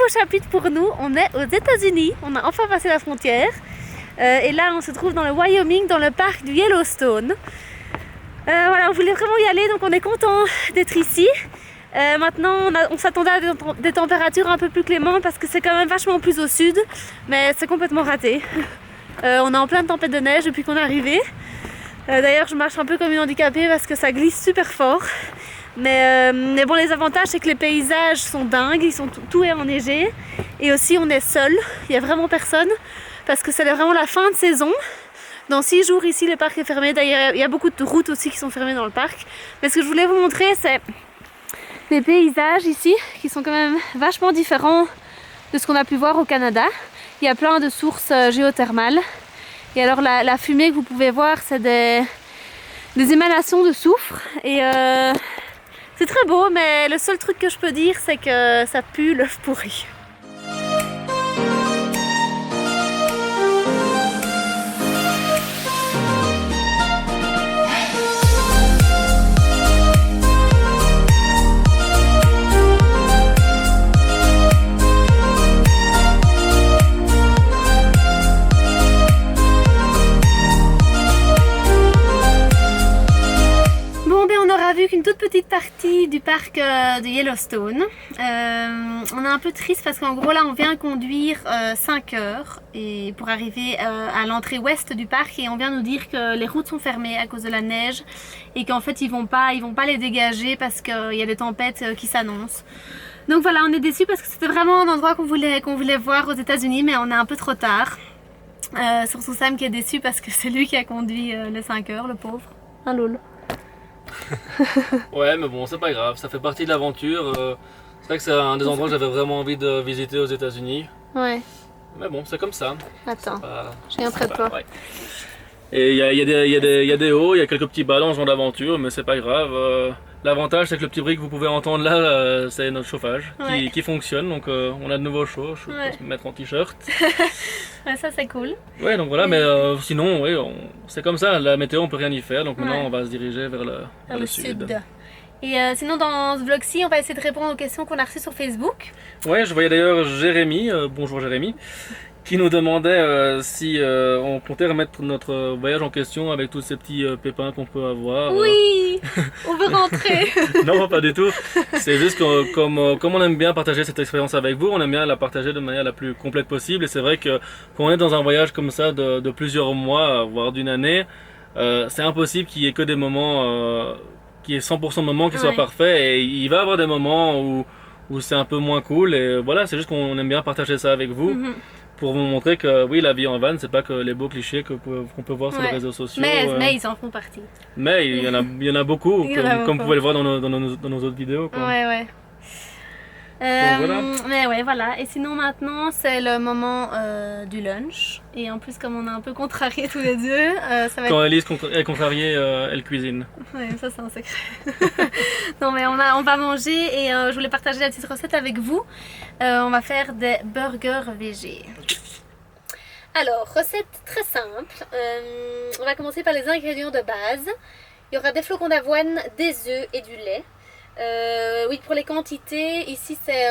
chapitre pour nous. On est aux États-Unis, on a enfin passé la frontière. Et là, on se trouve dans le Wyoming, dans le parc du Yellowstone. Voilà, on voulait vraiment y aller, donc on est content d'être ici. Maintenant, on s'attendait à des températures un peu plus clémentes parce que c'est quand même vachement plus au sud, mais c'est complètement raté. On est en pleine tempête de neige depuis qu'on est arrivé. D'ailleurs, je marche un peu comme une handicapée parce que ça glisse super fort. Mais bon, les avantages, c'est que les paysages sont dingues, tout est enneigé. Et aussi, on est seul, il n'y a vraiment personne parce que c'est vraiment la fin de saison. Dans 6 jours ici, le parc est fermé. D'ailleurs, il y a beaucoup de routes aussi qui sont fermées dans le parc. Mais ce que je voulais vous montrer, c'est les paysages ici qui sont quand même vachement différents de ce qu'on a pu voir au Canada. Il y a plein de sources géothermales. Et alors la fumée que vous pouvez voir, c'est des émanations de soufre. Et c'est très beau, mais le seul truc que je peux dire, c'est que ça pue l'œuf pourri. Qu'une toute petite partie du parc de Yellowstone. On est un peu triste parce qu'en gros là on vient conduire 5 heures et pour arriver à l'entrée ouest du parc et on vient nous dire que les routes sont fermées à cause de la neige et qu'en fait ils vont pas les dégager parce qu'il y a des tempêtes qui s'annoncent. Donc voilà, on est déçus parce que c'était vraiment un endroit qu'on voulait voir aux États-Unis, mais on est un peu trop tard. Surtout Sam qui est déçu parce que c'est lui qui a conduit les 5 heures, le pauvre. Un lol. Ouais, mais bon, c'est pas grave, ça fait partie de l'aventure. C'est vrai que c'est un des endroits que j'avais vraiment envie de visiter aux États-Unis. Ouais. Mais bon, c'est comme ça. Attends, je viens près de toi. Ouais. Et il y a des hauts, il y a quelques petits bas dans ce genre d'aventure, mais c'est pas grave. L'avantage, c'est que le petit bruit que vous pouvez entendre là, c'est notre chauffage qui fonctionne. Donc on a de nouveau chaud, je peux se mettre en t-shirt. Ouais, ça c'est cool. Ouais, donc voilà, mais sinon, ouais, c'est comme ça, la météo, on peut rien y faire. Donc maintenant, on va se diriger vers le sud. Et sinon, dans ce vlog-ci, on va essayer de répondre aux questions qu'on a reçues sur Facebook. Ouais, je voyais d'ailleurs Jérémy, bonjour Jérémy, qui nous demandait si on comptait remettre notre voyage en question avec tous ces petits pépins qu'on peut avoir. Oui, on veut rentrer. Non, pas du tout. C'est juste que comme on aime bien partager cette expérience avec vous, on aime bien la partager de manière la plus complète possible. Et c'est vrai que quand on est dans un voyage comme ça de plusieurs mois, voire d'une année, c'est impossible qu'il y ait que des moments, qu'il y ait 100% de moments qui soient parfaits. Et il va y avoir des moments où c'est un peu moins cool. Et voilà, c'est juste qu'on aime bien partager ça avec vous. Pour vous montrer que oui, la vie en van, c'est pas que les beaux clichés qu'on peut voir sur les réseaux sociaux. Mais ils en font partie. Mais il y en a beaucoup, comme vous pouvez le voir dans nos autres vidéos. Quoi. Ouais. Voilà. Mais ouais, voilà. Et sinon maintenant, c'est le moment du lunch. Et en plus, comme on est un peu contrariés tous les deux, ça va Quand Elise est contrariée, elle cuisine. Ouais, ça c'est un secret. Non mais on va manger et je voulais partager la petite recette avec vous. On va faire des burgers végés. Alors, recette très simple. On va commencer par les ingrédients de base. Il y aura des flocons d'avoine, des œufs et du lait. Oui, pour les quantités, ici c'est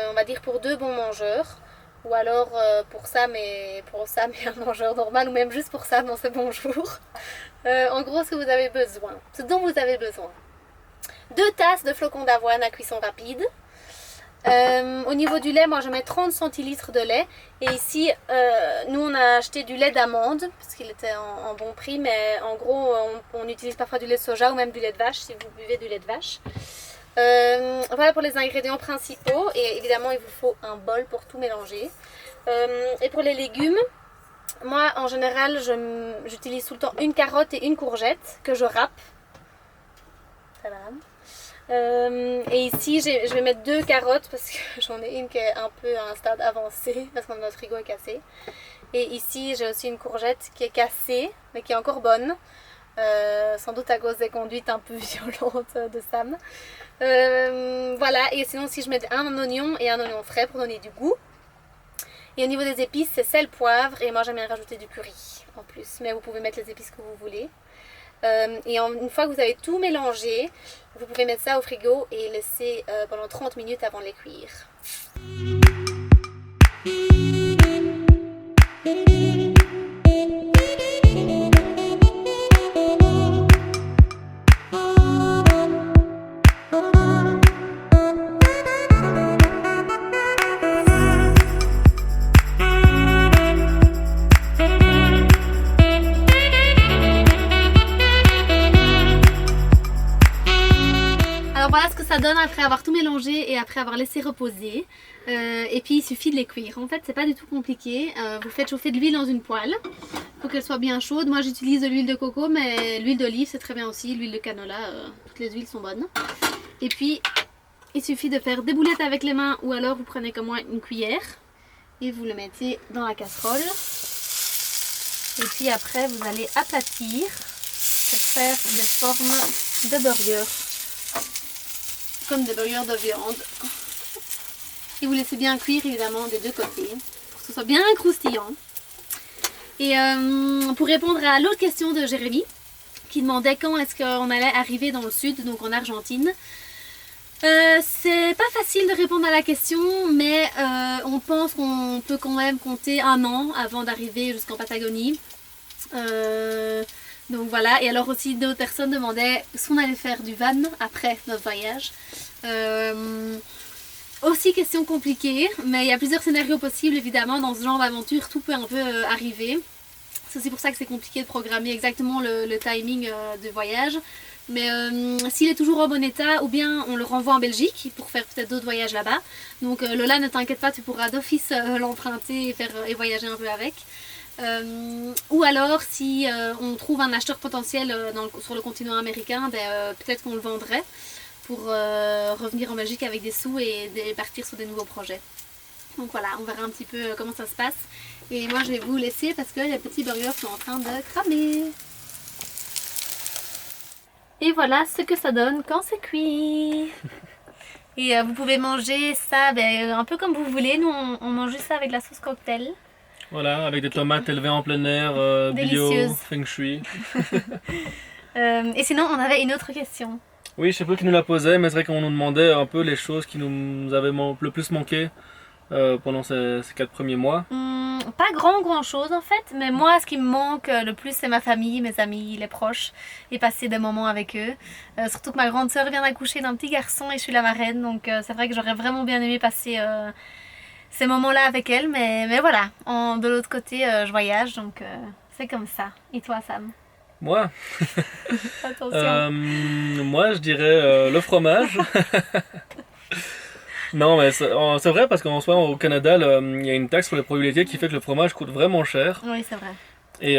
on va dire pour 2 bons mangeurs. Ou alors pour Sam et un mangeur normal, ou même juste pour Sam dans ce bonjour. En gros, ce dont vous avez besoin. 2 tasses de flocons d'avoine à cuisson rapide. Au niveau du lait, moi je mets 30 centilitres de lait. Et ici, nous on a acheté du lait d'amande, parce qu'il était en bon prix. Mais en gros, on utilise parfois du lait de soja ou même du lait de vache, si vous buvez du lait de vache. Voilà pour les ingrédients principaux. Et évidemment, il vous faut un bol pour tout mélanger. Et pour les légumes, moi en général, j'utilise tout le temps une carotte et une courgette que je râpe. Ça va. Et ici je vais mettre 2 carottes parce que j'en ai une qui est un peu à un stade avancé parce que notre frigo est cassé. Et ici j'ai aussi une courgette qui est cassée mais qui est encore bonne, sans doute à cause des conduites un peu violentes de Sam. Voilà, et sinon si je mets un oignon et un oignon frais pour donner du goût. Et au niveau des épices, c'est sel, poivre et moi j'aime bien rajouter du curry en plus, mais vous pouvez mettre les épices que vous voulez. Et une fois que vous avez tout mélangé, vous pouvez mettre ça au frigo et laisser pendant 30 minutes avant de les cuire. donne après avoir tout mélangé et après avoir laissé reposer. Et puis il suffit de les cuire. En fait, c'est pas du tout compliqué. Vous faites chauffer de l'huile dans une poêle. Il faut qu'elle soit bien chaude. Moi, j'utilise de l'huile de coco, mais l'huile d'olive, c'est très bien aussi. L'huile de canola, toutes les huiles sont bonnes. Et puis, il suffit de faire des boulettes avec les mains ou alors vous prenez comme moi une cuillère et vous le mettez dans la casserole. Et puis après, vous allez aplatir pour faire des formes de burgers. Comme des burgers de viande. Et vous laissez bien cuire évidemment des deux côtés pour que ce soit bien croustillant. Et pour répondre à l'autre question de Jérémy qui demandait quand est-ce qu'on allait arriver dans le sud, donc en Argentine. C'est pas facile de répondre à la question, mais on pense qu'on peut quand même compter 1 an avant d'arriver jusqu'en Patagonie. Donc voilà, et alors aussi d'autres personnes demandaient si on allait faire du van après notre voyage. Aussi question compliquée, mais il y a plusieurs scénarios possibles évidemment. Dans ce genre d'aventure, tout peut un peu arriver. C'est aussi pour ça que c'est compliqué de programmer exactement le timing du voyage. Mais s'il est toujours en bon état, ou bien on le renvoie en Belgique pour faire peut-être d'autres voyages là-bas. Donc Lola, ne t'inquiète pas, tu pourras d'office l'emprunter et voyager un peu avec. Ou alors si on trouve un acheteur potentiel sur le continent américain, peut-être qu'on le vendrait pour revenir en Belgique avec des sous et partir sur des nouveaux projets. Donc voilà, on verra un petit peu comment ça se passe. Et moi je vais vous laisser parce que les petits burgers sont en train de cramer. Et voilà ce que ça donne quand c'est cuit. Et vous pouvez manger ça un peu comme vous voulez. Nous on mange juste ça avec la sauce cocktail. Voilà, avec des tomates élevées en plein air, bio, feng shui. Et sinon on avait une autre question. Oui, je sais pas qui nous la posait, mais c'est vrai qu'on nous demandait un peu les choses qui nous avaient le plus manqué pendant ces 4 premiers mois. Pas grand chose en fait, mais moi ce qui me manque le plus c'est ma famille, mes amis, les proches et passer des moments avec eux. Surtout que ma grande sœur vient d'accoucher d'un petit garçon et je suis la marraine, donc c'est vrai que j'aurais vraiment bien aimé passer ces moments-là avec elle, mais voilà, de l'autre côté je voyage, donc c'est comme ça. Et toi Sam? Moi Attention. Moi je dirais le fromage. Non, mais c'est vrai parce qu'en soi, au Canada, il y a une taxe sur les produits laitiers qui fait que le fromage coûte vraiment cher. Oui, c'est vrai. Et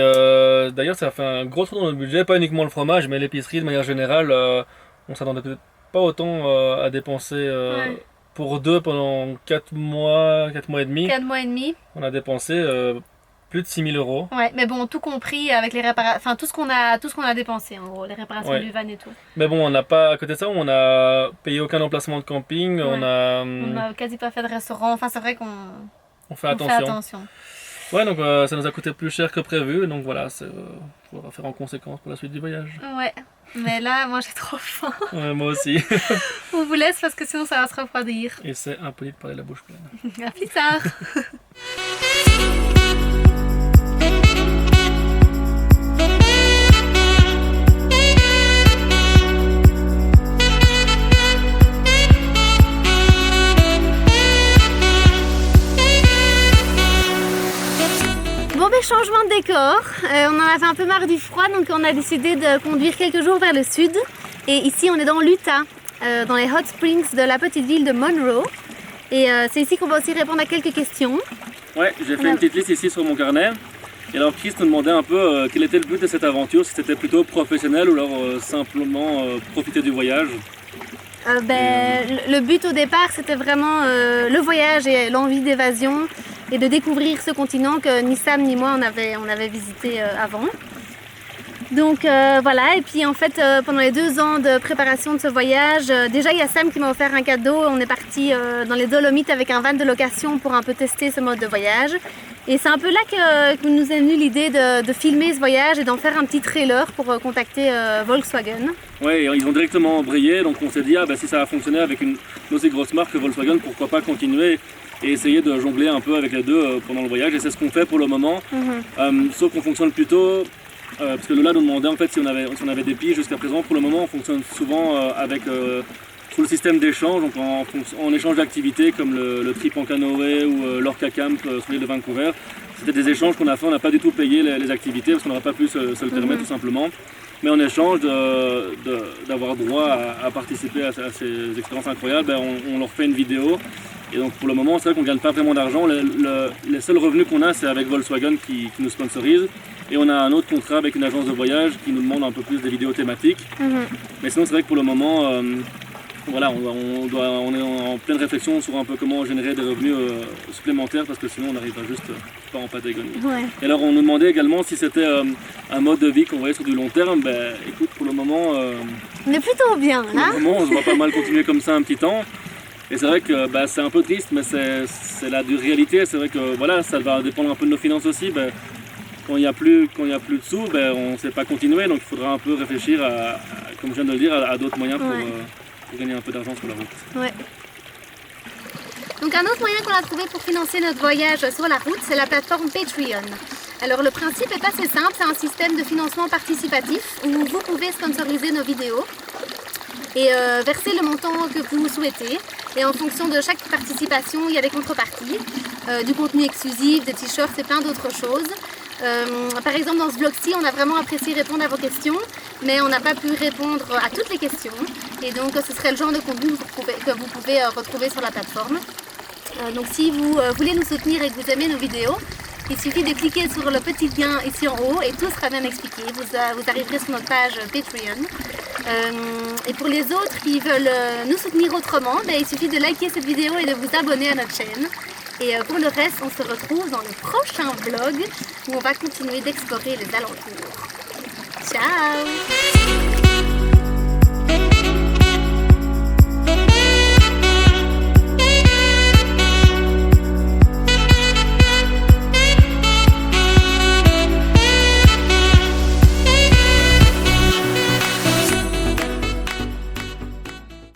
d'ailleurs, ça fait un gros trou dans notre budget, pas uniquement le fromage, mais l'épicerie de manière générale. On s'attendait peut-être pas autant à dépenser pour 2 pendant 4 mois et demi. 4 mois et demi. On a dépensé plus de 6 000 €. Ouais, mais bon, tout compris avec les réparations, enfin tout ce qu'on a dépensé en gros, les réparations du van et tout. Mais bon, on n'a pas, à côté de ça, on a payé aucun emplacement de camping, Ouais. on a quasi pas fait de restaurant, enfin c'est vrai qu'on fait attention. Ouais, donc ça nous a coûté plus cher que prévu, donc voilà, on va faire en conséquence pour la suite du voyage. Ouais, mais là, moi j'ai trop faim. Ouais, moi aussi. On vous laisse parce que sinon ça va se refroidir. Et c'est impoli de parler la bouche pleine. À plus tard. Changement de décor, on en avait un peu marre du froid, donc on a décidé de conduire quelques jours vers le sud. Et ici on est dans l'Utah, dans les hot springs de la petite ville de Monroe. Et c'est ici qu'on va aussi répondre à quelques questions. Ouais, j'ai fait une petite liste ici sur mon carnet. Et alors Chris nous demandait un peu quel était le but de cette aventure, si c'était plutôt professionnel ou alors simplement profiter du voyage. Le but au départ c'était vraiment le voyage et l'envie d'évasion et de découvrir ce continent que ni Sam ni moi on avait visité avant. Donc voilà, et puis en fait pendant les 2 ans de préparation de ce voyage, déjà il y a Sam qui m'a offert un cadeau, on est parti dans les Dolomites avec un van de location pour un peu tester ce mode de voyage. Et c'est un peu là que nous est venue l'idée de filmer ce voyage et d'en faire un petit trailer pour contacter Volkswagen. Ouais, ils ont directement embrayé, donc on s'est dit si ça a fonctionné avec une aussi grosse marque que Volkswagen, pourquoi pas continuer et essayer de jongler un peu avec les deux pendant le voyage, et c'est ce qu'on fait pour le moment. Sauf qu'on fonctionne plutôt, parce que Lola nous demandait en fait si on avait des piges jusqu'à présent. Pour le moment on fonctionne souvent avec sous le système d'échange, donc en échange d'activités comme le trip en canoë ou l'Orca Camp sur l'île de Vancouver. C'était des échanges qu'on a fait, on n'a pas du tout payé les activités parce qu'on n'aurait pas pu se le permettre tout simplement. mais en échange d'avoir droit à participer à ces expériences incroyables, ben, on leur fait une vidéo. Et donc pour le moment, c'est vrai qu'on ne gagne pas vraiment d'argent. Les seuls revenus qu'on a, c'est avec Volkswagen qui nous sponsorise. Et on a un autre contrat avec une agence de voyage qui nous demande un peu plus des vidéos thématiques. Mais sinon, c'est vrai que pour le moment, voilà, on est en pleine réflexion sur un peu comment générer des revenus supplémentaires parce que sinon on n'arrivera juste pas en Patagonie. Ouais. Et alors on nous demandait également si c'était un mode de vie qu'on voyait sur du long terme. Ben écoute, pour le moment, On est plutôt bien pour là. le moment on se voit pas mal continuer comme ça un petit temps. Et c'est vrai que ben, c'est un peu triste, mais c'est la dure réalité. C'est vrai que voilà, ça va dépendre un peu de nos finances aussi. Ben, quand il n'y a plus de sous, ben, on ne sait pas continuer. Donc il faudra un peu réfléchir, comme je viens de le dire, à d'autres moyens pour gagner un peu d'argent sur la route. Ouais. Donc un autre moyen qu'on a trouvé pour financer notre voyage sur la route, c'est la plateforme Patreon. Alors le principe est assez simple, c'est un système de financement participatif où vous pouvez sponsoriser nos vidéos et verser le montant que vous souhaitez. Et en fonction de chaque participation, il y a des contreparties, du contenu exclusif, des t-shirts et plein d'autres choses. Par exemple, dans ce vlog-ci, on a vraiment apprécié répondre à vos questions, mais on n'a pas pu répondre à toutes les questions. Et donc, ce serait le genre de contenu que vous pouvez retrouver sur la plateforme. Donc, si vous voulez nous soutenir et que vous aimez nos vidéos, il suffit de cliquer sur le petit lien ici en haut et tout sera bien expliqué. Vous arriverez sur notre page Patreon. Et pour les autres qui veulent nous soutenir autrement, il suffit de liker cette vidéo et de vous abonner à notre chaîne. Et pour le reste, on se retrouve dans le prochain vlog où on va continuer d'explorer les alentours. Ciao!